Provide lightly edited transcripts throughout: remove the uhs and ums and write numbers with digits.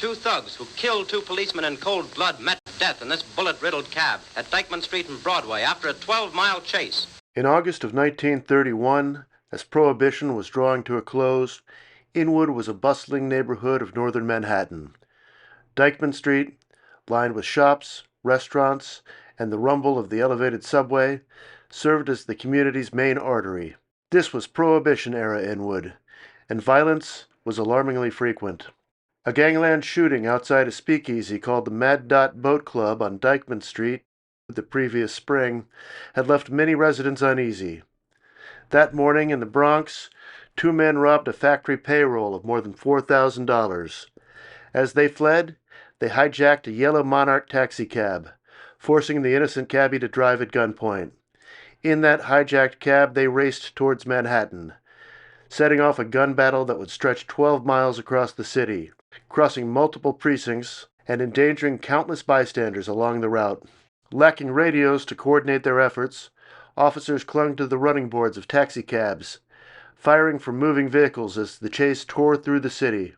two thugs who killed two policemen in cold blood met death in this bullet-riddled cab at Dyckman Street and Broadway after a 12-mile chase. In August of 1931, as Prohibition was drawing to a close, Inwood was a bustling neighborhood of northern Manhattan. Dyckman Street, lined with shops, restaurants, and the rumble of the elevated subway, served as the community's main artery. This was Prohibition-era Inwood, and violence was alarmingly frequent. A gangland shooting outside a speakeasy called the Mad Dot Boat Club on Dyckman Street the previous spring had left many residents uneasy. That morning in the Bronx, two men robbed a factory payroll of more than $4,000. As they fled, they hijacked a yellow Monarch taxicab, forcing the innocent cabbie to drive at gunpoint. In that hijacked cab, they raced towards Manhattan, setting off a gun battle that would stretch 12 miles across the city, crossing multiple precincts and endangering countless bystanders along the route. Lacking radios to coordinate their efforts, officers clung to the running boards of taxicabs, firing from moving vehicles as the chase tore through the city.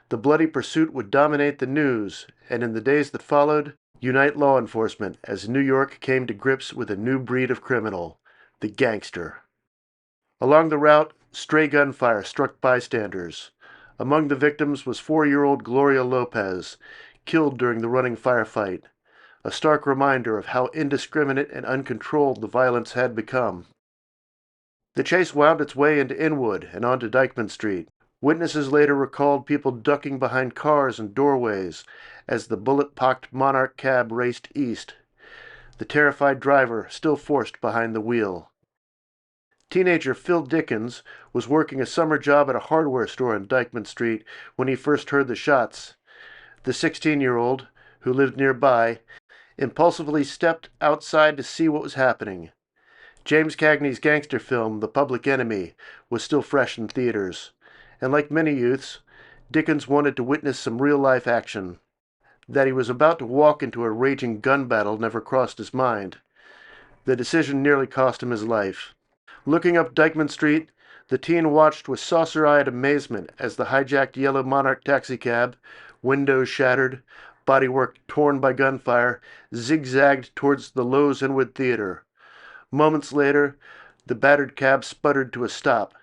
The bloody pursuit would dominate the news, and in the days that followed, unite law enforcement as New York came to grips with a new breed of criminal, the gangster. Along the route, stray gunfire struck bystanders. Among the victims was 4-year-old Gloria Lopez, killed during the running firefight, a stark reminder of how indiscriminate and uncontrolled the violence had become. The chase wound its way into Inwood and onto Dyckman Street. Witnesses later recalled people ducking behind cars and doorways as the bullet-pocked Monarch cab raced east, the terrified driver still forced behind the wheel. Teenager Phil Dickens was working a summer job at a hardware store on Dyckman Street when he first heard the shots. The 16-year-old, who lived nearby, impulsively stepped outside to see what was happening. James Cagney's gangster film, The Public Enemy, was still fresh in theaters, and like many youths, Dickens wanted to witness some real-life action. That he was about to walk into a raging gun battle never crossed his mind. The decision nearly cost him his life. Looking up Dyckman Street, the teen watched with saucer-eyed amazement as the hijacked yellow Monarch taxicab, windows shattered, bodywork torn by gunfire, zigzagged towards the Lowe's Inwood Theater. Moments later, the battered cab sputtered to a stop.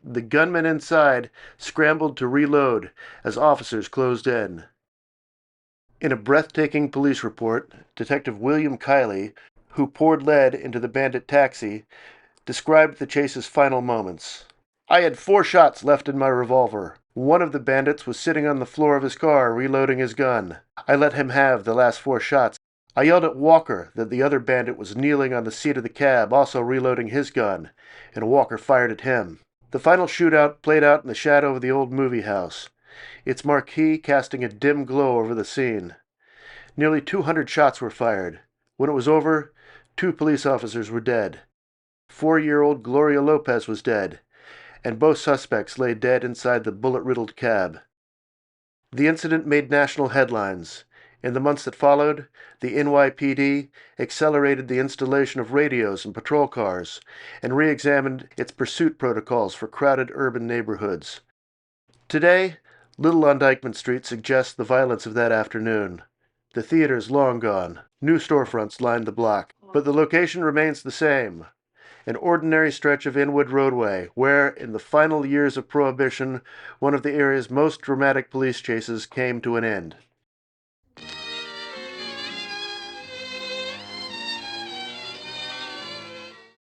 The gunmen inside scrambled to reload as officers closed in. In a breathtaking police report, Detective William Kiley, who poured lead into the bandit taxi, described the chase's final moments. "I had 4 shots left in my revolver. One of the bandits was sitting on the floor of his car reloading his gun. I let him have the last 4 shots. I yelled at Walker that the other bandit was kneeling on the seat of the cab, also reloading his gun, and Walker fired at him." The final shootout played out in the shadow of the old movie house, its marquee casting a dim glow over the scene. Nearly 200 shots were fired. When it was over, 2 police officers were dead. 4-year-old Gloria Lopez was dead, and both suspects lay dead inside the bullet-riddled cab. The incident made national headlines. In the months that followed, the NYPD accelerated the installation of radios in patrol cars and re-examined its pursuit protocols for crowded urban neighborhoods. Today, little on Dyckman Street suggests the violence of that afternoon. The theater's long gone. New storefronts line the block, but the location remains the same. An ordinary stretch of Inwood roadway where, in the final years of Prohibition, one of the area's most dramatic police chases came to an end.